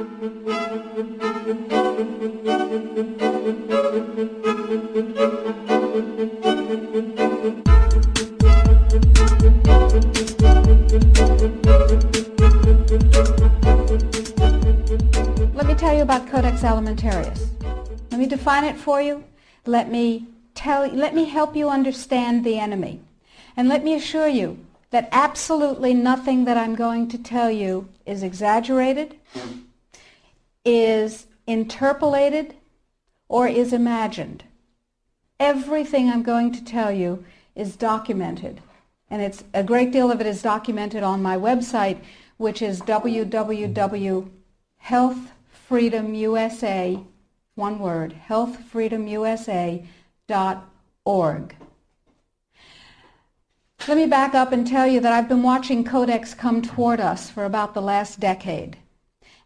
Let me tell you about Codex Alimentarius. Let me define it for you. Let me help you understand the enemy. And let me assure you that absolutely nothing that I'm going to tell you is exaggerated, is interpolated, or is imagined. Everything I'm going to tell you is documented. And it's a great deal of it is documented on my website, which is www.healthfreedomusa, one word, healthfreedomusa.org. Let me back up and tell you that I've been watching Codex come toward us for about the last decade.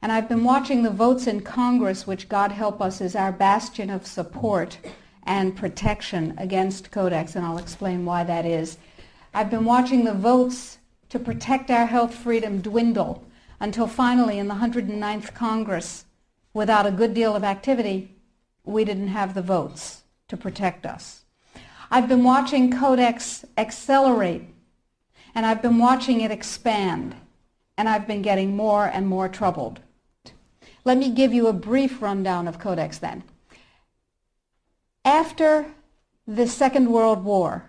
And I've been watching the votes in Congress, which, God help us, is our bastion of support and protection against Codex, and I'll explain why that is. I've been watching the votes to protect our health freedom dwindle until finally in the 109th Congress, without a good deal of activity, we didn't have the votes to protect us. I've been watching Codex accelerate, and I've been watching it expand, and I've been getting more and more troubled. Let me give you a brief rundown of Codex then. After the Second World War,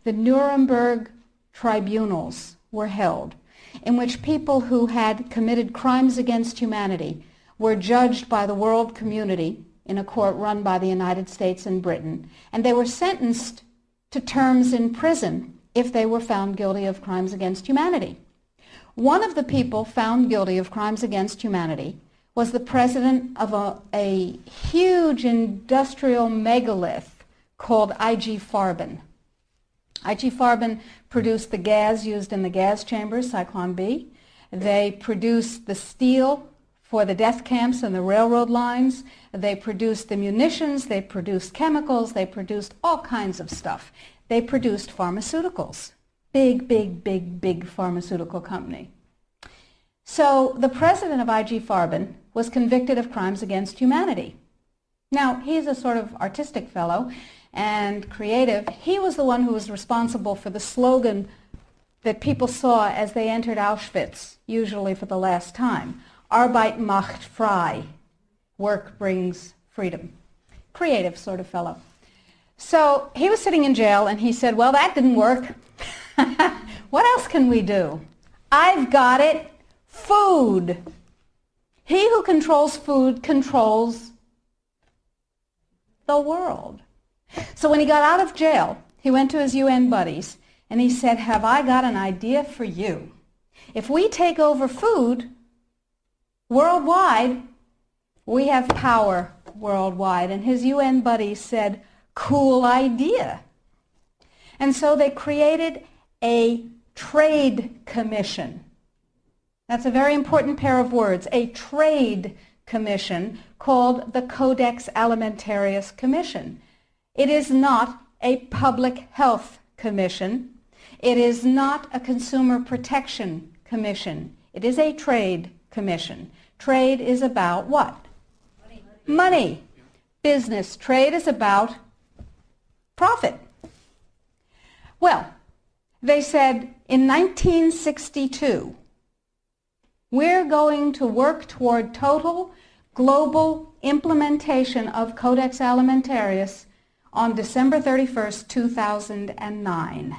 the Nuremberg tribunals were held, in which people who had committed crimes against humanity were judged by the world community in a court run by the United States and Britain, and they were sentenced to terms in prison if they were found guilty of crimes against humanity. One of the people found guilty of crimes against humanity was the president of a huge industrial megalith called IG Farben. IG Farben produced the gas used in the gas chambers, Zyklon B. They produced the steel for the death camps and the railroad lines. They produced the munitions. They produced chemicals. They produced all kinds of stuff. They produced pharmaceuticals. Big, big, big, big pharmaceutical company. So the president of IG Farben was convicted of crimes against humanity. Now, he's a sort of artistic fellow and creative. He was the one who was responsible for the slogan that people saw as they entered Auschwitz, usually for the last time. Arbeit macht frei. Work brings freedom. Creative sort of fellow. So he was sitting in jail and he said, well, that didn't work. What else can we do? I've got it. Food. He who controls food controls the world. So when he got out of jail, he went to his UN buddies and he said, have I got an idea for you? If we take over food worldwide, we have power worldwide. And his UN buddies said, cool idea. And so they created a trade commission. That's a very important pair of words, a trade commission called the Codex Alimentarius Commission. It is not a public health commission. It is not a consumer protection commission. It is a trade commission. Trade is about what? Money. Business. Trade is about profit. Well, they said in 1962, we're going to work toward total global implementation of Codex Alimentarius on December 31st, 2009.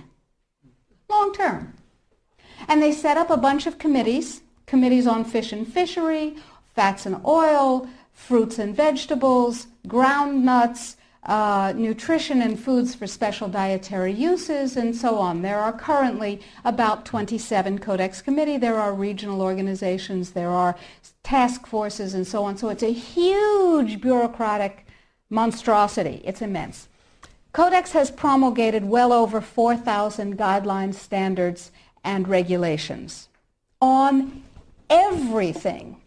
Long term. And they set up a bunch of committees on fish and fishery, fats and oil, fruits and vegetables, ground nuts, nutrition and foods for special dietary uses, and so on. There are currently about 27 Codex Committee. There are regional organizations. There are task forces and so on. So it's a huge bureaucratic monstrosity. It's immense. Codex has promulgated well over 4,000 guidelines, standards, and regulations on everything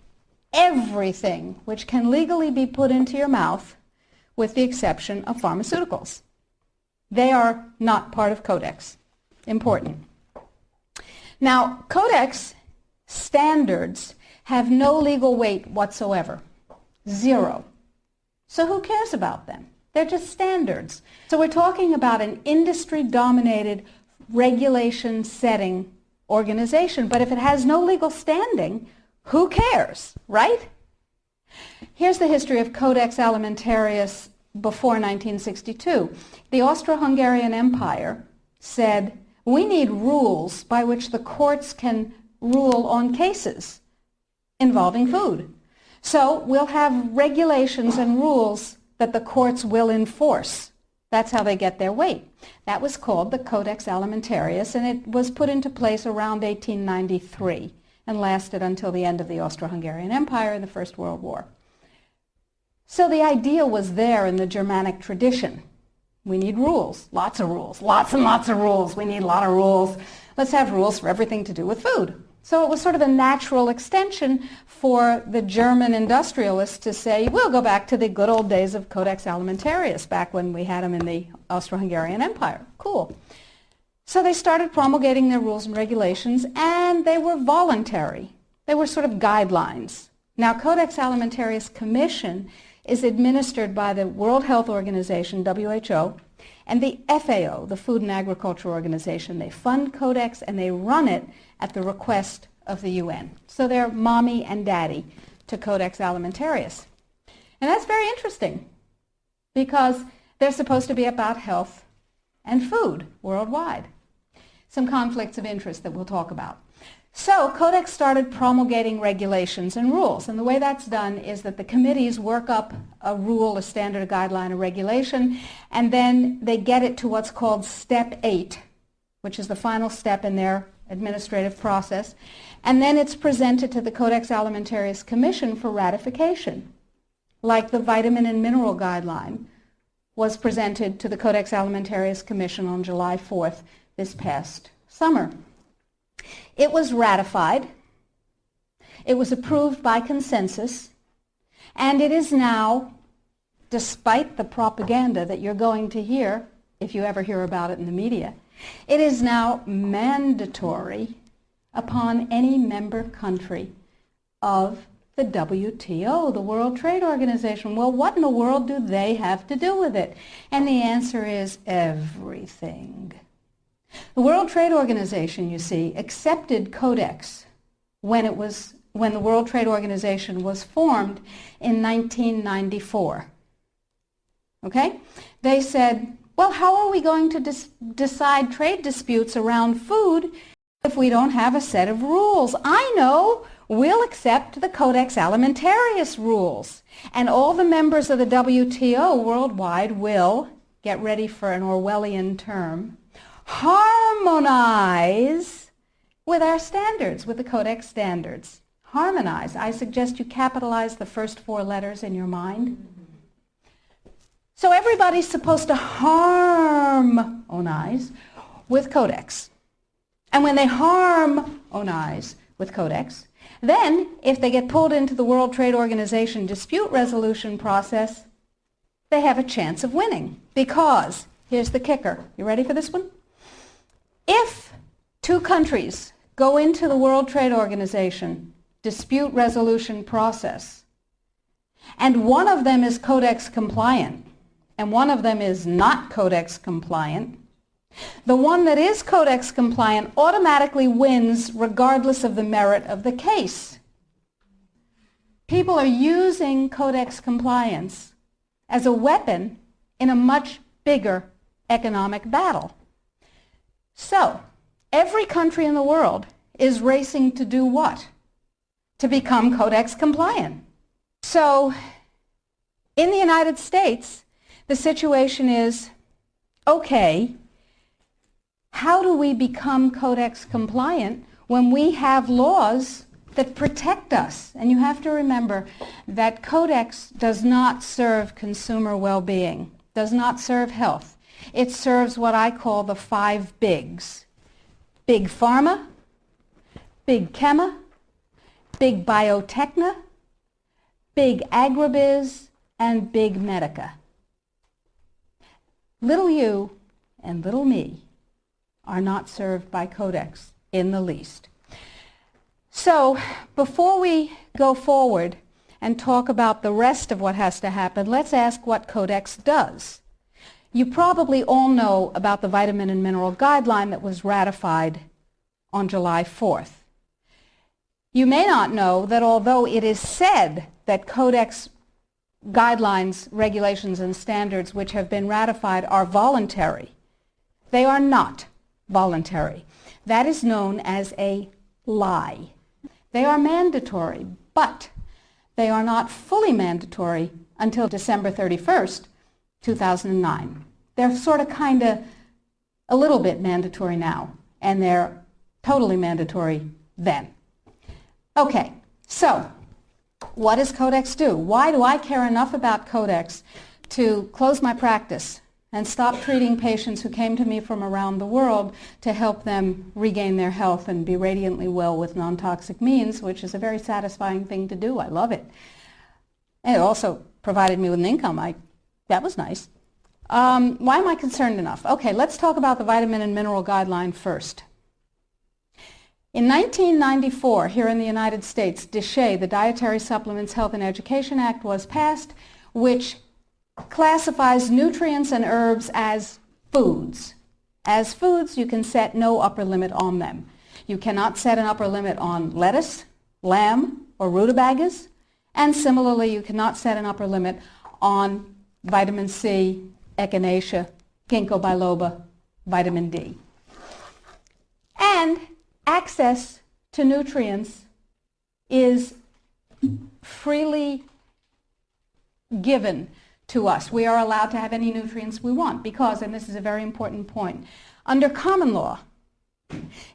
which can legally be put into your mouth, with the exception of pharmaceuticals. They are not part of Codex. Important. Now, Codex standards have no legal weight whatsoever. Zero. So who cares about them? They're just standards. So we're talking about an industry-dominated, regulation-setting organization. But if it has no legal standing, who cares, right? Here's the history of Codex Alimentarius before 1962. The Austro-Hungarian Empire said, we need rules by which the courts can rule on cases involving food. So we'll have regulations and rules that the courts will enforce. That's how they get their weight. That was called the Codex Alimentarius, and it was put into place around 1893 and lasted until the end of the Austro-Hungarian Empire in the First World War. So the idea was there in the Germanic tradition. We need rules, lots of rules, lots and lots of rules. We need a lot of rules. Let's have rules for everything to do with food. So it was sort of a natural extension for the German industrialists to say, we'll go back to the good old days of Codex Alimentarius, back when we had them in the Austro-Hungarian Empire. Cool. So they started promulgating their rules and regulations, and they were voluntary. They were sort of guidelines. Now, Codex Alimentarius Commission is administered by the World Health Organization, WHO, and the FAO, the Food and Agriculture Organization. They fund Codex and they run it at the request of the UN. So they're mommy and daddy to Codex Alimentarius. And that's very interesting because they're supposed to be about health and food worldwide. Some conflicts of interest that we'll talk about. So Codex started promulgating regulations and rules, and the way that's done is that the committees work up a rule, a standard, a guideline, a regulation, and then they get it to what's called Step 8, which is the final step in their administrative process, and then it's presented to the Codex Alimentarius Commission for ratification, like the vitamin and mineral guideline was presented to the Codex Alimentarius Commission on July 4th this past summer. It was ratified, it was approved by consensus, and it is now, despite the propaganda that you're going to hear, if you ever hear about it in the media, it is now mandatory upon any member country of the WTO, the World Trade Organization. Well, what in the world do they have to do with it? And the answer is everything. The World Trade Organization, you see, accepted Codex when the World Trade Organization was formed in 1994. Okay? They said, well, how are we going to decide trade disputes around food if we don't have a set of rules? I know. We'll accept the Codex Alimentarius rules. And all the members of the WTO worldwide will, get ready for an Orwellian term, harmonize with our standards, with the Codex standards. Harmonize. I suggest you capitalize the first 4 letters in your mind. So everybody's supposed to harmonize with Codex. And when they harmonize with Codex, then if they get pulled into the World Trade Organization dispute resolution process, they have a chance of winning. Because, here's the kicker. You ready for this one? If 2 countries go into the World Trade Organization dispute resolution process, and one of them is Codex compliant, and one of them is not Codex compliant, the one that is Codex compliant automatically wins regardless of the merit of the case. People are using Codex compliance as a weapon in a much bigger economic battle. So, every country in the world is racing to do what? To become Codex compliant. So, in the United States, the situation is, okay, how do we become Codex compliant when we have laws that protect us? And you have to remember that Codex does not serve consumer well-being, does not serve health. It serves what I call the 5 bigs. Big pharma, big chema, big biotechna, big agribiz, and big medica. Little you and little me are not served by Codex in the least. So before we go forward and talk about the rest of what has to happen, let's ask what Codex does. You probably all know about the vitamin and mineral guideline that was ratified on July 4th. You may not know that although it is said that Codex guidelines, regulations, and standards which have been ratified are voluntary, they are not voluntary. That is known as a lie. They are mandatory, but they are not fully mandatory until December 31st, 2009. They're sort of kind of a little bit mandatory now, and they're totally mandatory then. Okay, so what does Codex do? Why do I care enough about Codex to close my practice and stop treating patients who came to me from around the world to help them regain their health and be radiantly well with non-toxic means, which is a very satisfying thing to do. I love it. And it also provided me with an income. That was nice. Why am I concerned enough? Okay, let's talk about the vitamin and mineral guideline first. In 1994, here in the United States, DSHEA, the Dietary Supplements, Health and Education Act, was passed, which classifies nutrients and herbs as foods. As foods, you can set no upper limit on them. You cannot set an upper limit on lettuce, lamb, or rutabagas, and similarly, you cannot set an upper limit on vitamin C, echinacea, ginkgo biloba, vitamin D. And access to nutrients is freely given to us. We are allowed to have any nutrients we want because, and this is a very important point, under common law,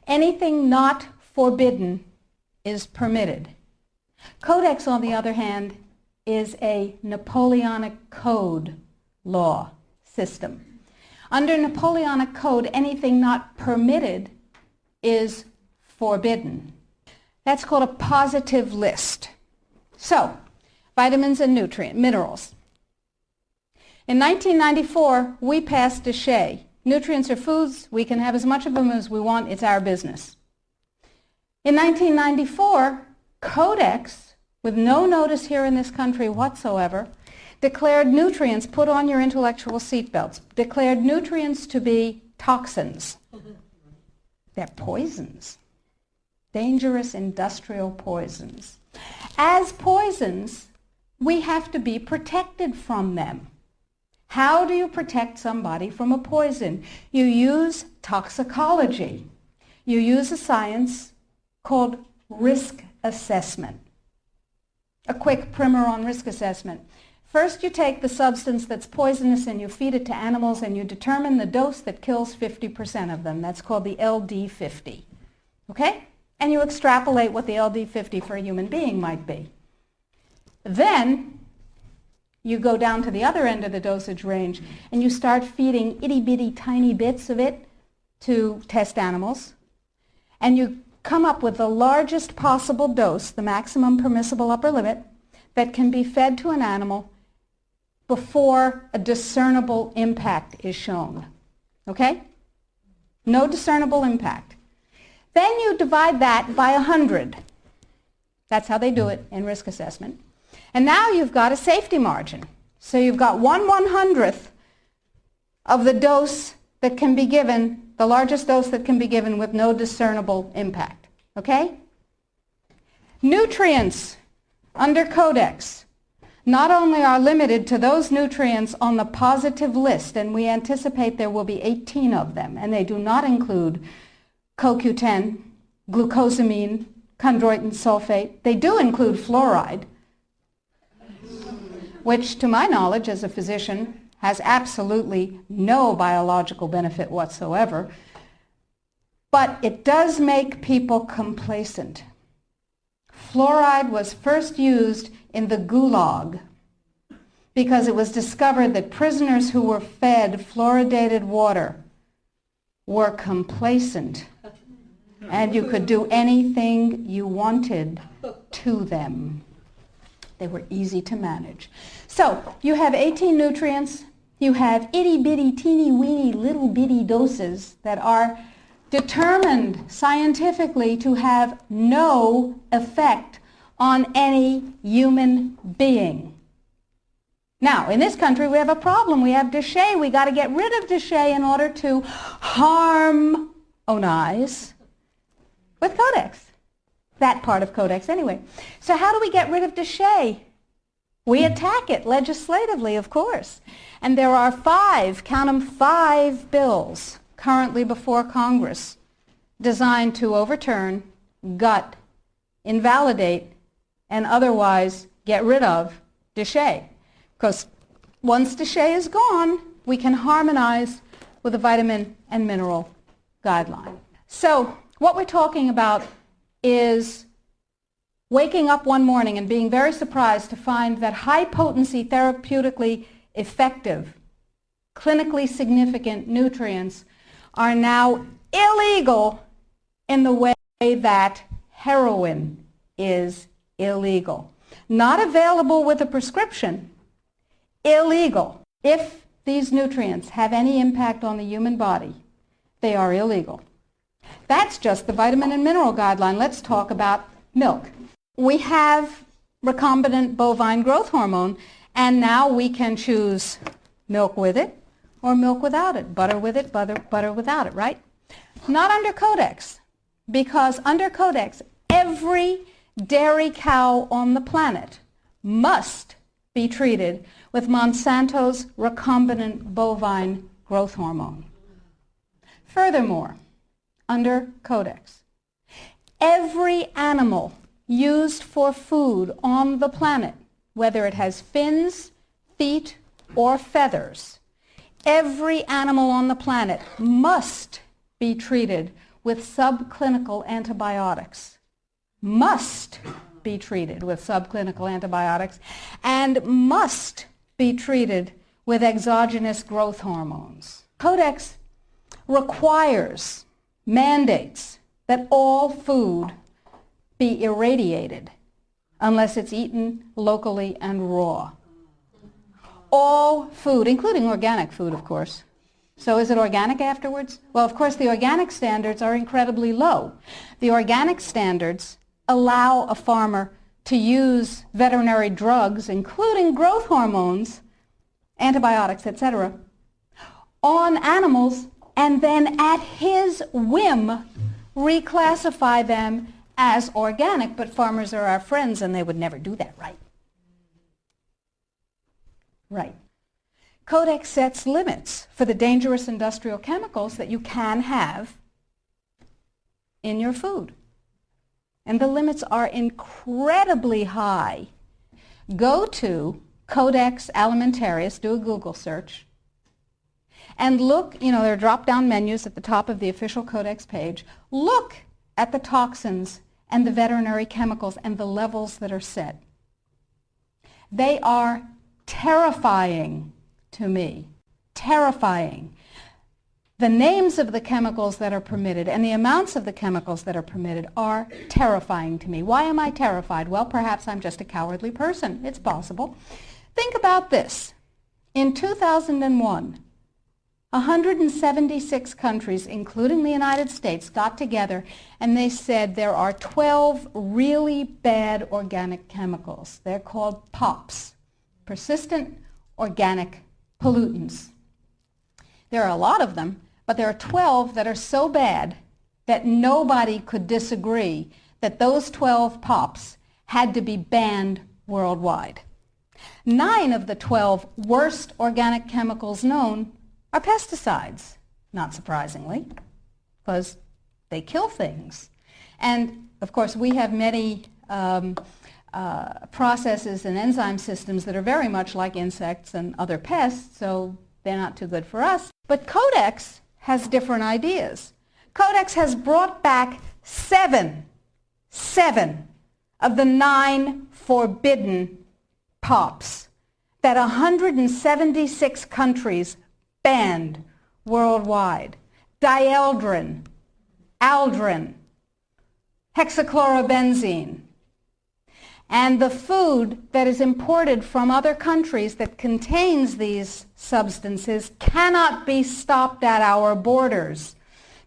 anything not forbidden is permitted. Codex, on the other hand, is a Napoleonic Code law system. Under Napoleonic Code, anything not permitted is forbidden. That's called a positive list. So, vitamins and minerals. In 1994, we passed DSHEA. Nutrients are foods. We can have as much of them as we want. It's our business. In 1994, Codex, with no notice here in this country whatsoever, declared nutrients, put on your intellectual seatbelts, declared nutrients to be toxins. They're poisons. Dangerous industrial poisons. As poisons, we have to be protected from them. How do you protect somebody from a poison? You use toxicology. You use a science called risk assessment. A quick primer on risk assessment. First, you take the substance that's poisonous and you feed it to animals and you determine the dose that kills 50% of them. That's called the LD50. Okay? And you extrapolate what the LD50 for a human being might be. Then you go down to the other end of the dosage range and you start feeding itty-bitty tiny bits of it to test animals. And you come up with the largest possible dose, the maximum permissible upper limit, that can be fed to an animal before a discernible impact is shown. Okay? No discernible impact. Then you divide that by 100. That's how they do it in risk assessment. And now you've got a safety margin. So you've got 1/100th of the dose that can be given, the largest dose that can be given with no discernible impact. Okay? Nutrients under Codex not only are limited to those nutrients on the positive list, and we anticipate there will be 18 of them, and they do not include CoQ10, glucosamine, chondroitin sulfate. They do include fluoride, which, to my knowledge as a physician, has absolutely no biological benefit whatsoever. But it does make people complacent. Fluoride was first used in the Gulag because it was discovered that prisoners who were fed fluoridated water were complacent and you could do anything you wanted to them. They were easy to manage. So you have 18 nutrients. You have itty-bitty, teeny-weeny, little-bitty doses that are determined scientifically to have no effect on any human being. Now, in this country, we have a problem. We have déchets. We got to get rid of déchets in order to harmonize with Codex. That part of Codex, anyway. So how do we get rid of déchets? We attack it legislatively, of course. And there are 5, count them, 5 bills currently before Congress designed to overturn, gut, invalidate, and otherwise get rid of déchet. Because once déchet is gone, we can harmonize with the vitamin and mineral guideline. So what we're talking about is waking up one morning and being very surprised to find that high-potency, therapeutically effective, clinically significant nutrients are now illegal in the way that heroin is illegal. Not available with a prescription, illegal. If these nutrients have any impact on the human body, they are illegal. That's just the vitamin and mineral guideline. Let's talk about milk. We have recombinant bovine growth hormone, and now we can choose milk with it or milk without it, butter with it, butter without it, right? Not under Codex, because under Codex, every dairy cow on the planet must be treated with Monsanto's recombinant bovine growth hormone. Furthermore, under Codex, every animal used for food on the planet, whether it has fins, feet, or feathers, every animal on the planet must be treated with subclinical antibiotics. Must be treated with subclinical antibiotics and must be treated with exogenous growth hormones. Codex requires, mandates that all food be irradiated unless it's eaten locally and raw. All food, including organic food, of course. So is it organic afterwards? Well, of course, the organic standards are incredibly low. The organic standards allow a farmer to use veterinary drugs, including growth hormones, antibiotics, etc., on animals, and then at his whim reclassify them as organic. But farmers are our friends, and they would never do that, right? Right. Codex sets limits for the dangerous industrial chemicals that you can have in your food. And the limits are incredibly high. Go to Codex Alimentarius, do a Google search, and look, there are drop-down menus at the top of the official Codex page. Look at the toxins and the veterinary chemicals and the levels that are set. They are terrifying to me. Terrifying. The names of the chemicals that are permitted and the amounts of the chemicals that are permitted are terrifying to me. Why am I terrified? Well, perhaps I'm just a cowardly person. It's possible. Think about this. In 2001, 176 countries, including the United States, got together and they said there are 12 really bad organic chemicals. They're called POPs, persistent organic pollutants. There are a lot of them, but there are 12 that are so bad that nobody could disagree that those 12 POPs had to be banned worldwide. 9 of the 12 worst organic chemicals known are pesticides, not surprisingly, because they kill things. And, of course, we have many processes and enzyme systems that are very much like insects and other pests, so they're not too good for us. But Codex has different ideas. Codex has brought back 7 of the 9 forbidden POPs that 176 countries banned worldwide. Dieldrin, aldrin, hexachlorobenzene. And the food that is imported from other countries that contains these substances cannot be stopped at our borders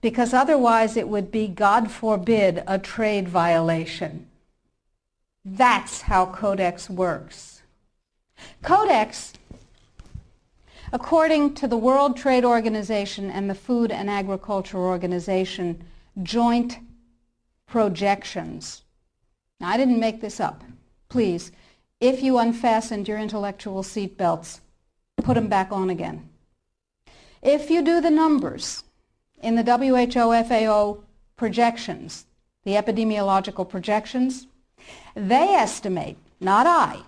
because otherwise it would be, God forbid, a trade violation. That's how Codex works. Codex, according to the World Trade Organization and the Food and Agriculture Organization joint projections. Now, I didn't make this up. Please, if you unfastened your intellectual seatbelts, put them back on again. If you do the numbers in the WHO-FAO projections, the epidemiological projections, they estimate, not I,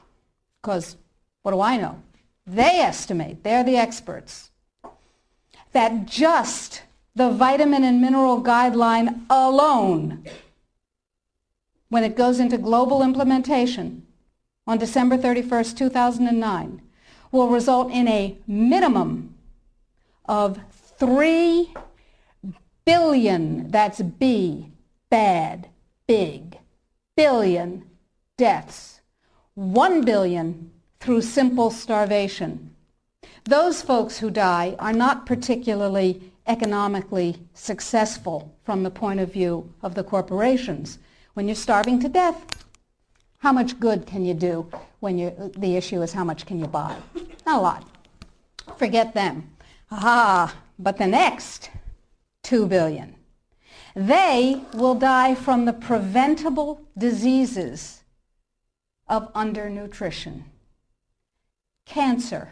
because what do I know? They estimate, they're the experts, that just the vitamin and mineral guideline alone, when it goes into global implementation on December 31st, 2009, will result in a minimum of 3 billion, that's B, bad, big, billion deaths. 1 billion through simple starvation. Those folks who die are not particularly economically successful from the point of view of the corporations. When you're starving to death, how much good can you do when the issue is how much can you buy? Not a lot. Forget them. But the next 2 billion, they will die from the preventable diseases of undernutrition. Cancer,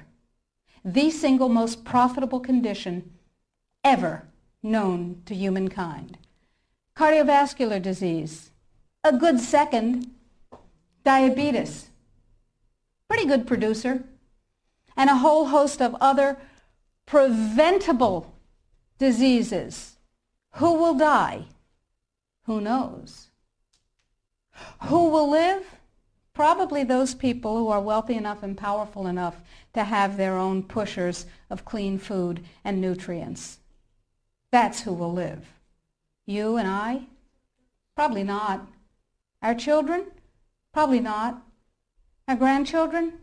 the single most profitable condition ever known to humankind. Cardiovascular disease, a good second. Diabetes, pretty good producer. And a whole host of other preventable diseases. Who will die? Who knows? Who will live? Probably those people who are wealthy enough and powerful enough to have their own pushers of clean food and nutrients. That's who will live. You and I? Probably not. Our children? Probably not. Our grandchildren?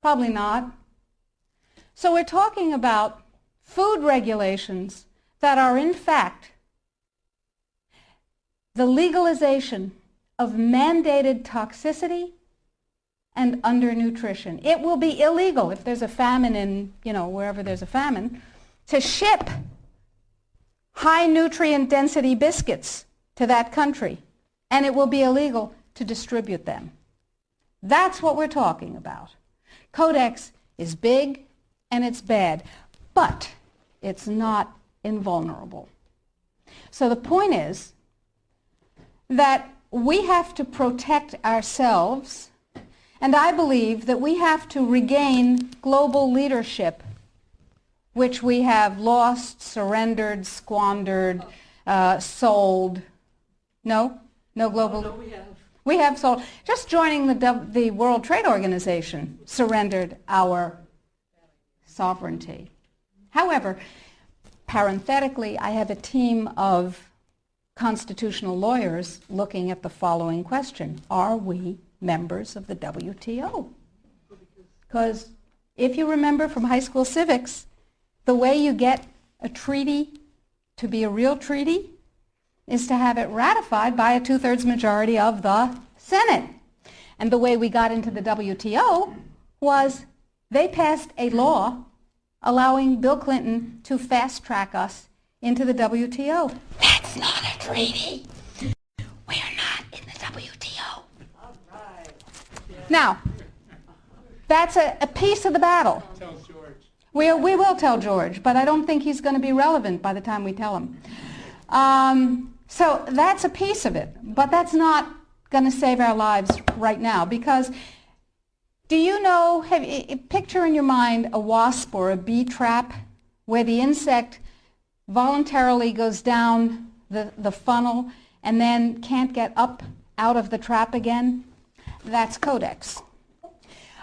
Probably not. So we're talking about food regulations that are in fact the legalization of mandated toxicity and undernutrition. It will be illegal if there's a famine in, wherever there's a famine, to ship high nutrient density biscuits to that country, and it will be illegal to distribute them. That's what we're talking about. Codex is big and it's bad, but it's not invulnerable. So the point is that we have to protect ourselves, and I believe that we have to regain global leadership, which we have lost, surrendered, squandered, sold. No global. No, we have. We have sold. Just joining the World Trade Organization surrendered our sovereignty. However, parenthetically, I have a team of constitutional lawyers looking at the following question. Are we members of the WTO? Because if you remember from high school civics, the way you get a treaty to be a real treaty is to have it ratified by a 2/3 majority of the Senate. And the way we got into the WTO was they passed a law allowing Bill Clinton to fast-track us into the WTO. That's not a treaty. We are not in the WTO. All right. Now, that's a piece of the battle. Tell George. We will tell George, but I don't think he's going to be relevant by the time we tell him. So that's a piece of it, but that's not going to save our lives right now, because do you know, picture in your mind a wasp or a bee trap where the insect voluntarily goes down the funnel and then can't get up out of the trap again? That's Codex.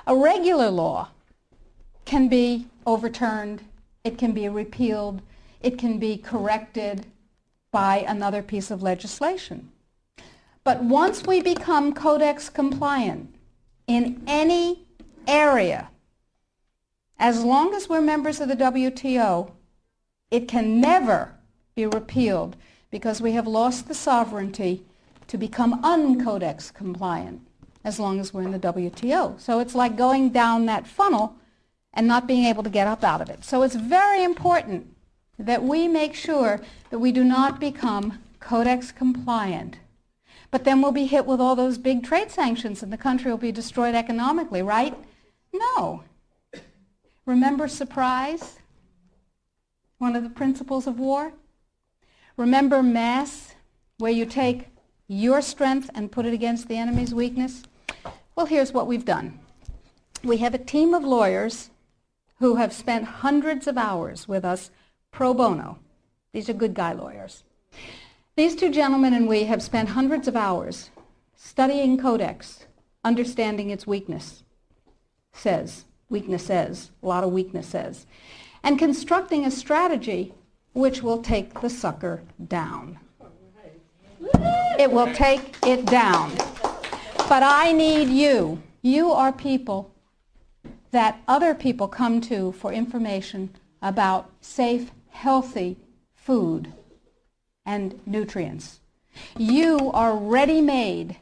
A regular law can be overturned, it can be repealed, it can be corrected by another piece of legislation. But once we become Codex compliant in any area, as long as we're members of the WTO, it can never be repealed because we have lost the sovereignty to become un-Codex compliant as long as we're in the WTO. So it's like going down that funnel and not being able to get up out of it. So it's very important that we make sure that we do not become Codex compliant. But then we'll be hit with all those big trade sanctions and the country will be destroyed economically, right? No. Remember surprise? One of the principles of war? Remember mass, where you take your strength and put it against the enemy's weakness? Well, here's what we've done. We have a team of lawyers who have spent hundreds of hours with us pro bono. These are good guy lawyers. These two gentlemen and we have spent hundreds of hours studying Codex, understanding its weaknesses, a lot of weaknesses, and constructing a strategy which will take the sucker down. It will take it down. But I need you. You are people that other people come to for information about safe, healthy food and nutrients. You are ready-made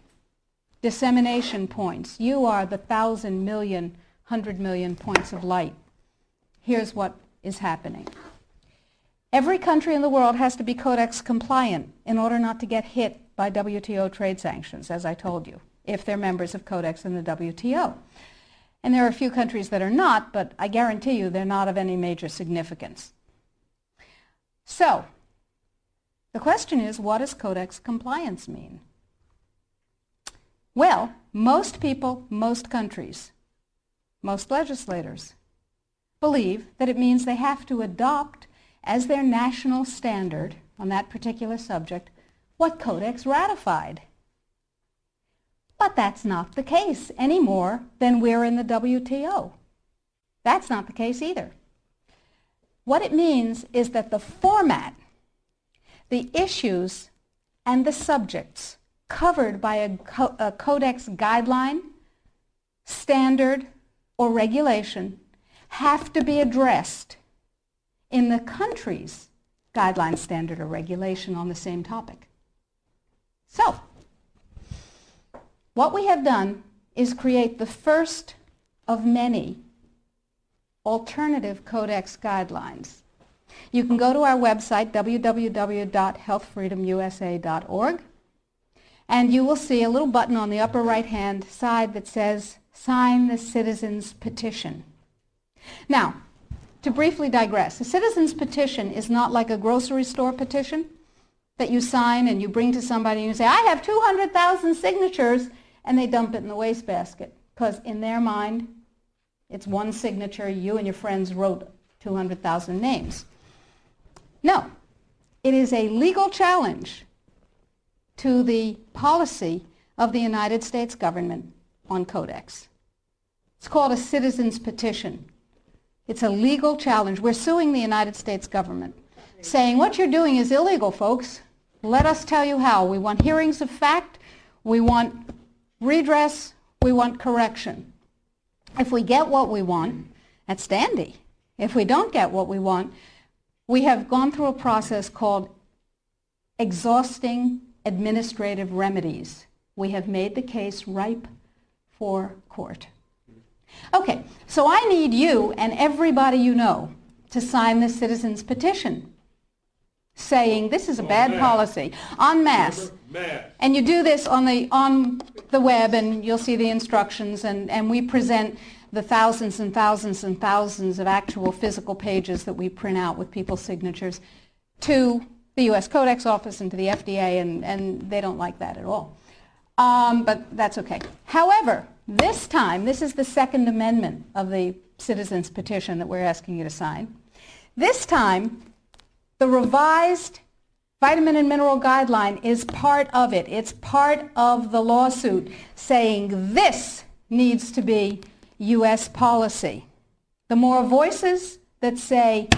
dissemination points. You are the 1,000 million, 100 million points of light. Here's what is happening. Every country in the world has to be Codex compliant in order not to get hit by WTO trade sanctions, as I told you, if they're members of Codex in the WTO. And there are a few countries that are not, but I guarantee you they're not of any major significance. So, the question is, what does Codex compliance mean? Well, most people, most countries, most legislators believe that it means they have to adopt as their national standard on that particular subject what Codex ratified. But that's not the case any more than we're in the WTO. That's not the case either. What it means is that the format, the issues, and the subjects covered by a Codex guideline, standard, or regulation have to be addressed in the country's guideline, standard, or regulation on the same topic. So, what we have done is create the first of many alternative Codex guidelines. You can go to our website, www.healthfreedomusa.org, and you will see a little button on the upper right-hand side that says, Sign the Citizen's Petition. Now, to briefly digress, a citizen's petition is not like a grocery store petition that you sign and you bring to somebody and you say, I have 200,000 signatures, and they dump it in the wastebasket, because in their mind, it's one signature, you and your friends wrote 200,000 names. No, it is a legal challenge to the policy of the United States government on Codex. It's called a citizen's petition. It's a legal challenge. We're suing the United States government, saying what you're doing is illegal, folks. Let us tell you how. We want hearings of fact. We want redress. We want correction. If we get what we want, that's dandy. If we don't get what we want, we have gone through a process called exhausting administrative remedies. We have made the case ripe for court. Okay, so I need you and everybody you know to sign the citizen's petition saying this is a bad policy, en masse. And you do this on the web, and you'll see the instructions, and we present the thousands and thousands and thousands of actual physical pages that we print out with people's signatures to the U.S. Codex Office and to the FDA, and they don't like that at all. But that's okay. However, this time, this is the Second Amendment of the Citizens Petition that we're asking you to sign. This time, the revised vitamin and mineral guideline is part of it. It's part of the lawsuit saying this needs to be U.S. policy. The more voices that say,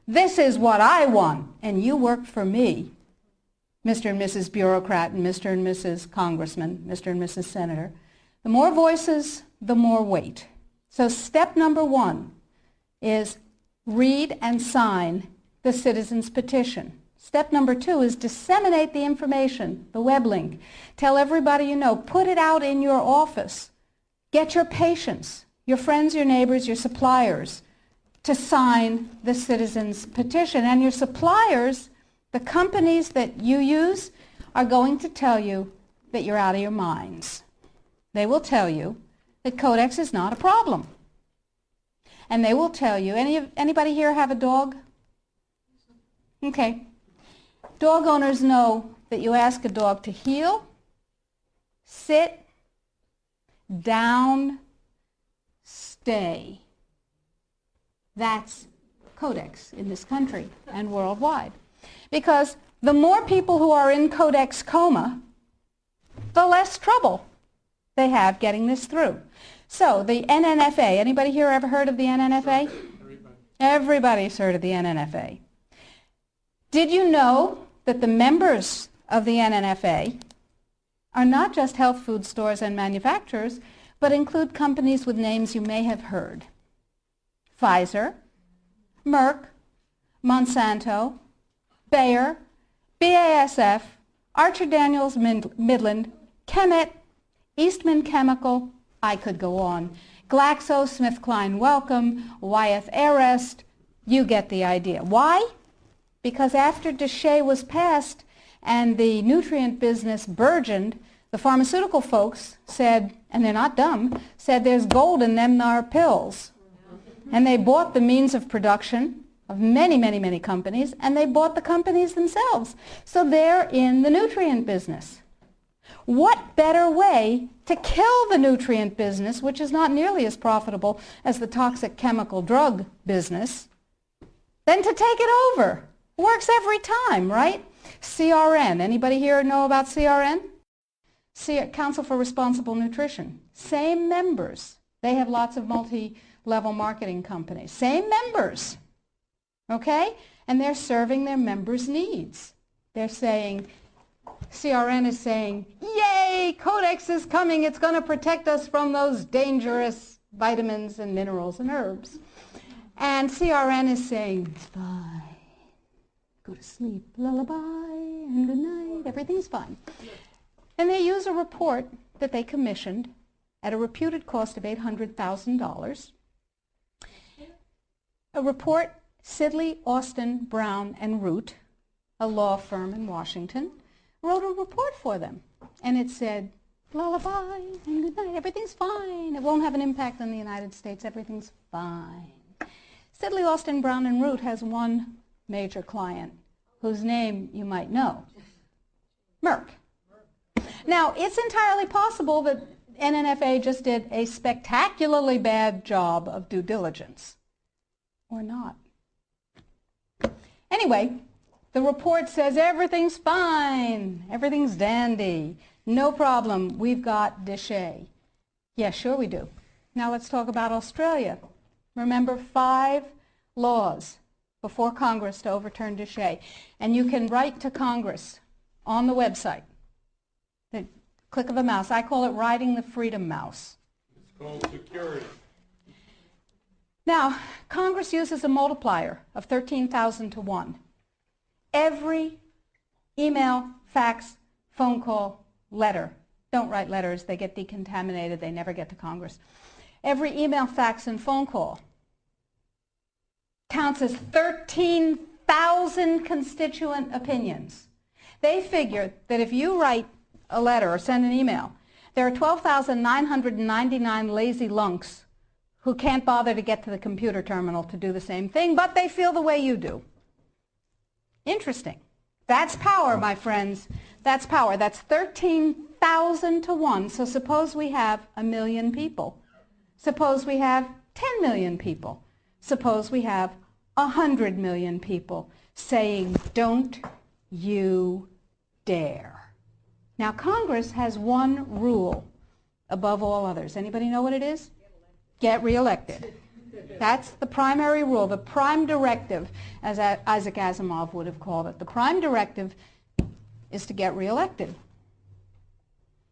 this is what I want, and you work for me, Mr. and Mrs. Bureaucrat and Mr. and Mrs. Congressman, Mr. and Mrs. Senator, the more voices, the more weight. So step number one is read and sign the citizen's petition. Step number 2 is disseminate the information, the web link. Tell everybody you know. Put it out in your office. Get your patients, your friends, your neighbors, your suppliers to sign the citizens' petition. And your suppliers, the companies that you use, are going to tell you that you're out of your minds. They will tell you that Codex is not a problem. And they will tell you, anybody here have a dog? Okay. Dog owners know that you ask a dog to heel, sit, down, stay. That's Codex in this country and worldwide. Because the more people who are in Codex coma, the less trouble they have getting this through. So the NNFA, anybody here ever heard of the NNFA? Everybody's heard of the NNFA. Did you know that the members of the NNFA are not just health food stores and manufacturers, but include companies with names you may have heard? Pfizer, Merck, Monsanto, Bayer, BASF, Archer Daniels Midland, Chemet, Eastman Chemical, I could go on, GlaxoSmithKline Wellcome, Wyeth Arrest, you get the idea. Why? Because after DSHEA was passed and the nutrient business burgeoned, the pharmaceutical folks said, and they're not dumb, said there's gold in them thar pills. And they bought the means of production of many, many, many companies, and they bought the companies themselves. So they're in the nutrient business. What better way to kill the nutrient business, which is not nearly as profitable as the toxic chemical drug business, than to take it over? Works every time, right? CRN. Anybody here know about CRN? Council for Responsible Nutrition. Same members. They have lots of multi-level marketing companies. Same members. Okay? And they're serving their members' needs. They're saying, CRN is saying, yay, Codex is coming. It's going to protect us from those dangerous vitamins and minerals and herbs. And CRN is saying, it's fine. Go to sleep, lullaby, and good night. Everything's fine. And they use a report that they commissioned at a reputed cost of $800,000. A report, Sidley, Austin, Brown, and Root, a law firm in Washington, wrote a report for them. And it said, lullaby, and good night, everything's fine. It won't have an impact on the United States. Everything's fine. Sidley, Austin, Brown, and Root has one major client whose name you might know, Merck. Now, it's entirely possible that NNFA just did a spectacularly bad job of due diligence, or not. Anyway, the report says everything's fine, everything's dandy, no problem, we've got DSHEA. Yeah, sure we do. Now let's talk about Australia. Remember, 5 laws before Congress to overturn DSHEA. And you can write to Congress on the website. The click of a mouse. I call it riding the freedom mouse. It's called security. Now, Congress uses a multiplier of 13,000 to 1. Every email, fax, phone call, letter. Don't write letters. They get decontaminated. They never get to Congress. Every email, fax, and phone call counts as 13,000 constituent opinions. They figure that if you write a letter or send an email, there are 12,999 lazy lunks who can't bother to get to the computer terminal to do the same thing, but they feel the way you do. Interesting. That's power, my friends. That's power. That's 13,000 to 1. So suppose we have 1 million people. Suppose we have 10 million people. Suppose we have 100 million people saying, don't you dare. Now, Congress has one rule above all others. Anybody know what it is? Get reelected. That's the primary rule, the prime directive, as Isaac Asimov would have called it. The prime directive is to get reelected.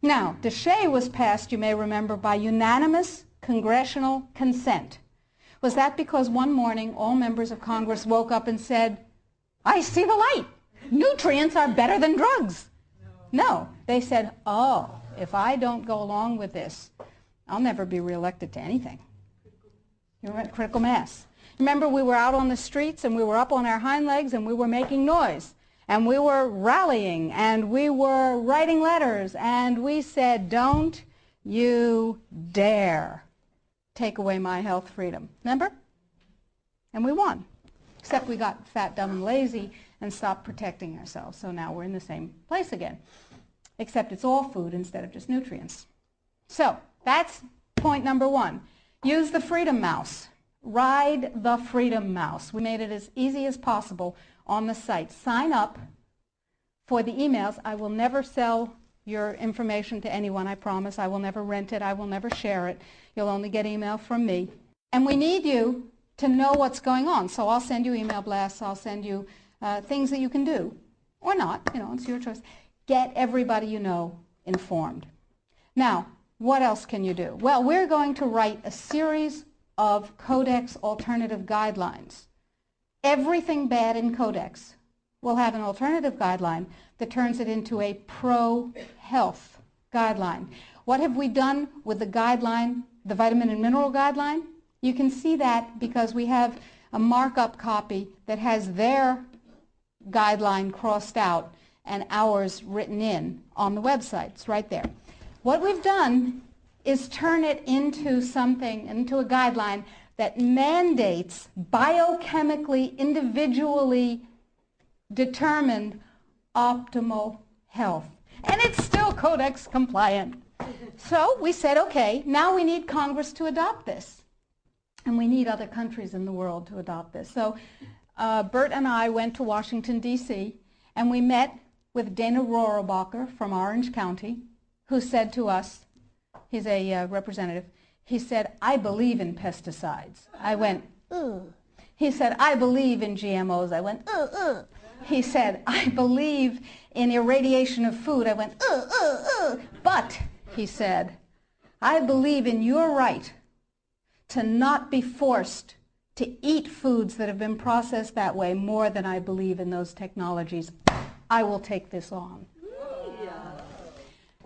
Now, DSHEA was passed, you may remember, by unanimous congressional consent. Was that because one morning all members of Congress woke up and said, I see the light. nutrients are better than drugs. No, they said, oh, if I don't go along with this, I'll never be reelected to anything. You remember critical mass. Remember, we were out on the streets and we were up on our hind legs and we were making noise and we were rallying and we were writing letters and we said, don't you dare take away my health freedom. Remember? And we won. Except we got fat, dumb, and lazy and stopped protecting ourselves. So now we're in the same place again. Except it's all food instead of just nutrients. So that's point number one. Use the freedom mouse. Ride the freedom mouse. We made it as easy as possible on the site. Sign up for the emails. I will never sell your information to anyone, I promise. I will never rent it. I will never share it. You'll only get email from me. And we need you to know what's going on. So I'll send you email blasts. I'll send you things that you can do. Or not. You know, it's your choice. Get everybody you know informed. Now, what else can you do? Well, we're going to write a series of Codex alternative guidelines. Everything bad in Codex will have an alternative guideline that turns it into a pro-health guideline. What have we done with the guideline, the vitamin and mineral guideline? You can see that because we have a markup copy that has their guideline crossed out and ours written in on the website. It's right there. What we've done is turn it into something, into a guideline that mandates biochemically, individually determined optimal health. And it's still Codex compliant. So we said, okay, now we need Congress to adopt this. And we need other countries in the world to adopt this. So Bert and I went to Washington, D.C., and we met with Dana Rohrabacher from Orange County, who said to us, he's a representative, he said, I believe in pesticides. I went, ugh. He said, I believe in GMOs. I went, ugh, ugh. He said, I believe in irradiation of food. I went, ugh, ugh, ugh. But, he said, I believe in your right to not be forced to eat foods that have been processed that way more than I believe in those technologies. I will take this on.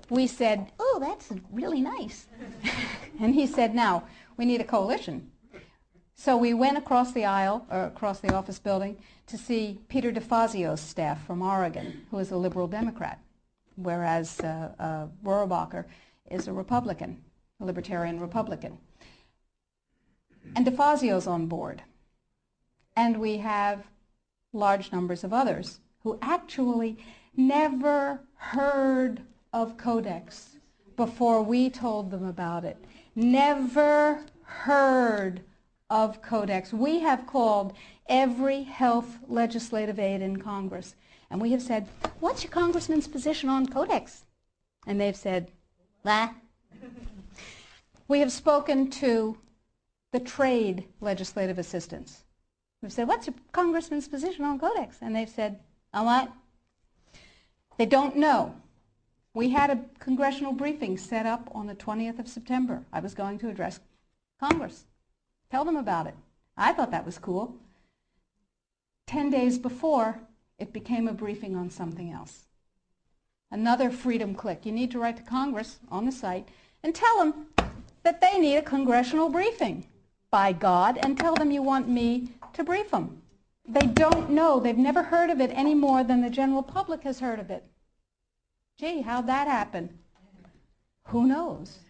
We said, oh, that's really nice. And he said, now, we need a coalition. So we went across the aisle, or across the office building, to see Peter DeFazio's staff from Oregon, who is a liberal Democrat, whereas Rohrabacher is a Republican, a libertarian Republican. And DeFazio's on board. And we have large numbers of others who actually never heard of Codex before we told them about it. Never heard of Codex. We have called every health legislative aide in Congress, and we have said, what's your congressman's position on Codex? And they've said, bah. We have spoken to the trade legislative assistants. We've said, what's your congressman's position on Codex? And they've said, oh, what? They don't know. We had a congressional briefing set up on the 20th of September. I was going to address Congress, tell them about it. I thought that was cool. 10 days before, it became a briefing on something else. Another freedom click. You need to write to Congress on the site and tell them that they need a congressional briefing, by God, and tell them you want me to brief them. They don't know. They've never heard of it any more than the general public has heard of it. Gee, how'd that happen? Who knows?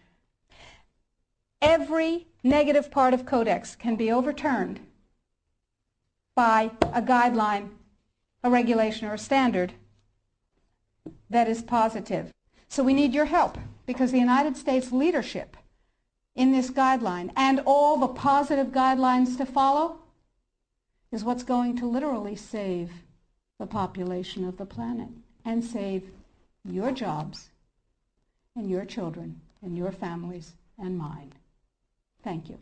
Every negative part of Codex can be overturned by a guideline, a regulation, or a standard that is positive. So we need your help, because the United States leadership in this guideline and all the positive guidelines to follow is what's going to literally save the population of the planet and save your jobs and your children and your families and mine. Thank you.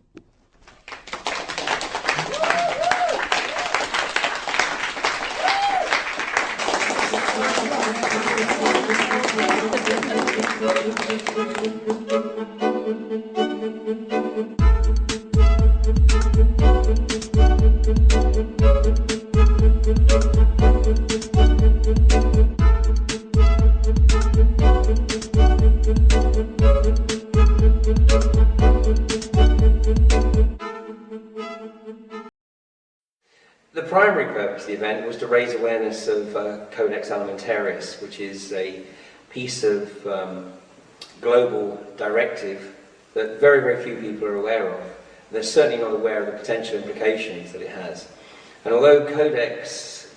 primary purpose of the event was to raise awareness of Codex Alimentarius, which is a piece of global directive that very, very few people are aware of. They're certainly not aware of the potential implications that it has. And although Codex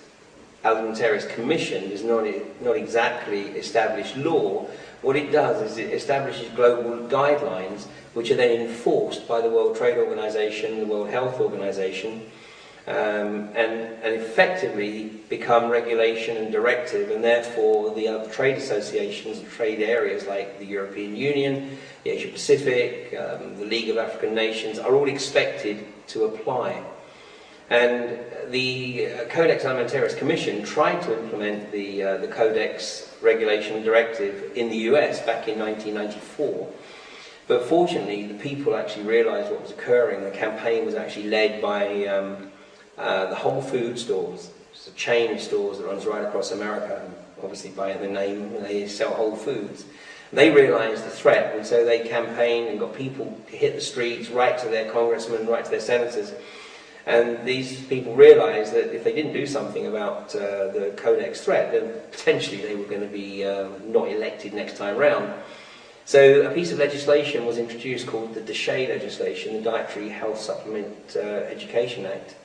Alimentarius Commission is not exactly established law, what it does is it establishes global guidelines which are then enforced by the World Trade Organization, the World Health Organization, and effectively become regulation and directive, and therefore the other trade associations and trade areas like the European Union, the Asia Pacific, the League of African Nations are all expected to apply. And the Codex Alimentarius Commission tried to implement the Codex Regulation and Directive in the US back in 1994. But fortunately, the people actually realised what was occurring. The campaign was actually led by the Whole Food stores. It's a chain of stores that runs right across America. And obviously, by the name, they sell Whole Foods. They realised the threat, and so they campaigned and got people to hit the streets, right to their congressmen, right to their senators. And these people realised that if they didn't do something about the Codex threat, then potentially they were going to be not elected next time round. So a piece of legislation was introduced called the DSHEA legislation, the Dietary Health Supplement Education Act.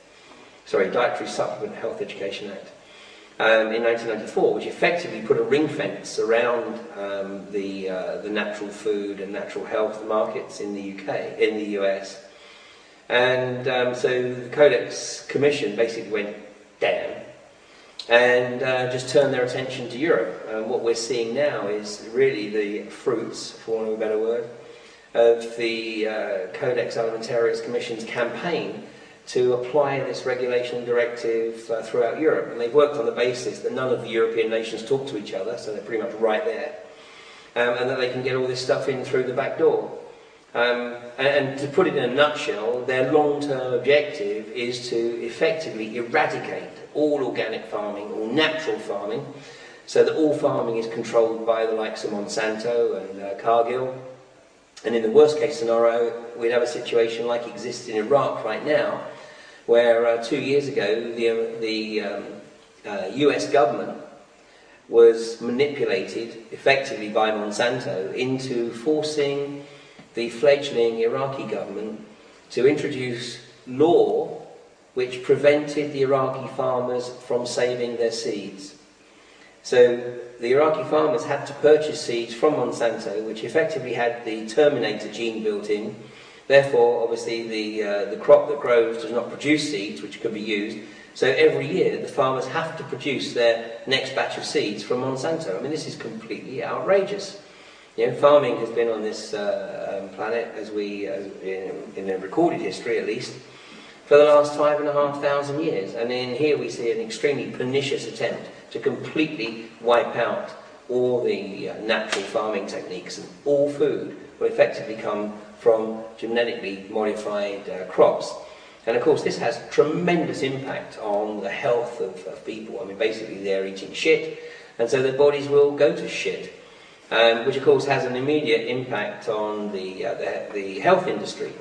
Sorry, Dietary Supplement Health Education Act, in 1994, which effectively put a ring fence around the natural food and natural health markets in the UK, in the US. And so the Codex Commission basically went down and just turned their attention to Europe. And what we're seeing now is really the fruits, for want of a better word, of the Codex Alimentarius Commission's campaign to apply this regulation and directive throughout Europe. And they've worked on the basis that none of the European nations talk to each other, so they're pretty much right there, and that they can get all this stuff in through the back door. And to put it in a nutshell, their long-term objective is to effectively eradicate all organic farming, all natural farming, so that all farming is controlled by the likes of Monsanto and Cargill. And in the worst case scenario, we'd have a situation like exists in Iraq right now, where 2 years ago the US government was manipulated effectively by Monsanto into forcing the fledgling Iraqi government to introduce law which prevented the Iraqi farmers from saving their seeds. So the Iraqi farmers had to purchase seeds from Monsanto, which effectively had the Terminator gene built in. Therefore, obviously, the crop that grows does not produce seeds which could be used. So every year, the farmers have to produce their next batch of seeds from Monsanto. I mean, this is completely outrageous. You know, farming has been on this planet, in a recorded history at least, for the last 5,500 years. And in here we see an extremely pernicious attempt to completely wipe out all the natural farming techniques, and all food will effectively come from genetically modified crops. And of course this has tremendous impact on the health of people. I mean, basically they're eating shit, and so their bodies will go to shit. Which of course has an immediate impact on the health industry.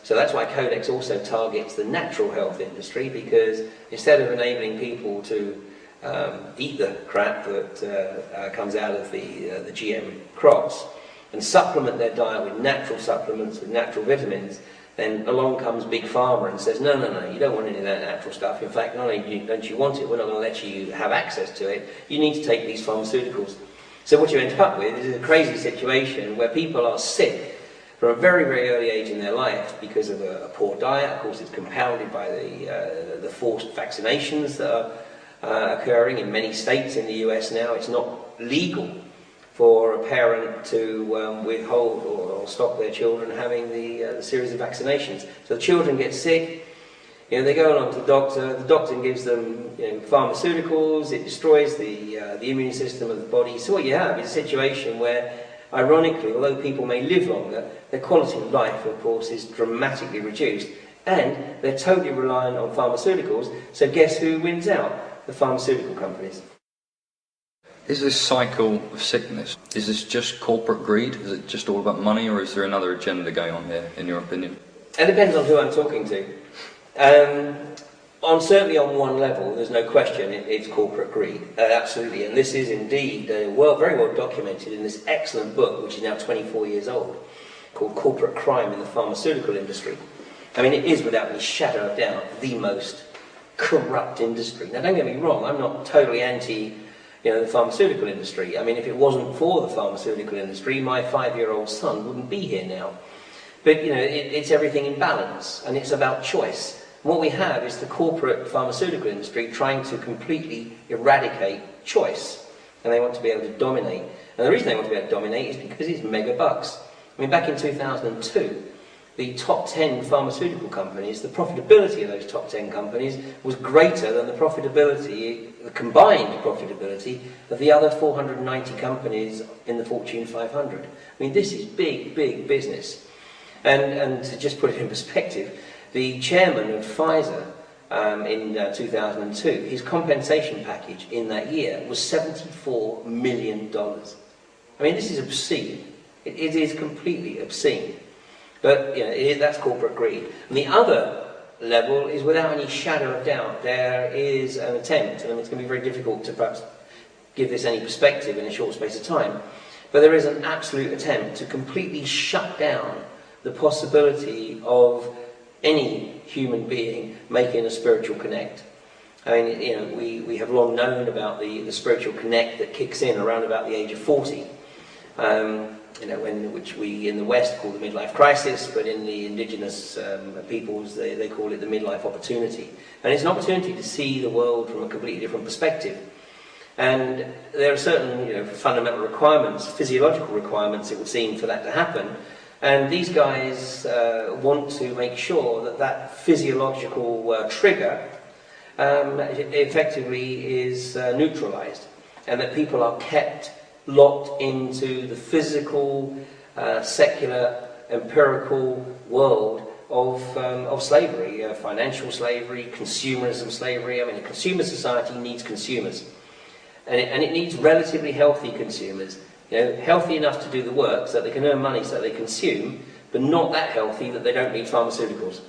So that's why Codex also targets the natural health industry, because instead of enabling people to eat the crap that comes out of the GM crops and supplement their diet with natural supplements, with natural vitamins, then along comes Big Pharma and says, no, you don't want any of that natural stuff. In fact, not only don't you want it, we're not going to let you have access to it. You need to take these pharmaceuticals. So what you end up with is a crazy situation where people are sick from a very, very early age in their life because of a poor diet. Of course, it's compounded by the forced vaccinations that are occurring in many states in the US now. It's not legal for a parent to withhold or stop their children having the series of vaccinations. So the children get sick. You know, they go along to the doctor gives them pharmaceuticals, it destroys the immune system of the body. So what you have is a situation where, ironically, although people may live longer, their quality of life, of course, is dramatically reduced, and they're totally reliant on pharmaceuticals. So guess who wins out? The pharmaceutical companies. Is this cycle of sickness, is this just corporate greed? Is it just all about money, or is there another agenda going on here, in your opinion? It depends on who I'm talking to. Certainly on one level, there's no question, it's corporate greed, absolutely. And this is indeed very well documented in this excellent book, which is now 24 years old, called Corporate Crime in the Pharmaceutical Industry. I mean, it is without any shadow of doubt the most corrupt industry. Now, don't get me wrong, I'm not totally anti, the pharmaceutical industry. I mean, if it wasn't for the pharmaceutical industry, my 5-year-old son wouldn't be here now. But, it's everything in balance, and it's about choice. What we have is the corporate pharmaceutical industry trying to completely eradicate choice, and they want to be able to dominate. And the reason they want to be able to dominate is because it's mega bucks. I mean, back in 2002, the top 10 pharmaceutical companies, the profitability of those top 10 companies was greater than the profitability, the combined profitability of the other 490 companies in the Fortune 500. I mean, this is big, big business. And to just put it in perspective, the chairman of Pfizer in 2002, his compensation package in that year was $74 million. I mean, this is obscene. It is completely obscene. But that's corporate greed. And the other level is, without any shadow of doubt, there is an attempt, and it's going to be very difficult to perhaps give this any perspective in a short space of time, but there is an absolute attempt to completely shut down the possibility of any human being making a spiritual connect. I mean, we have long known about the spiritual connect that kicks in around about the age of 40. Which we in the West call the midlife crisis, but in the indigenous peoples they call it the midlife opportunity. And it's an opportunity to see the world from a completely different perspective. And there are certain fundamental requirements, physiological requirements, it would seem, for that to happen. And these guys want to make sure that that physiological trigger effectively is neutralized, and that people are kept locked into the physical, secular, empirical world of slavery, financial slavery, consumerism slavery. I mean, a consumer society needs consumers, and it needs relatively healthy consumers, healthy enough to do the work so that they can earn money so that they consume, but not that healthy that they don't need pharmaceuticals.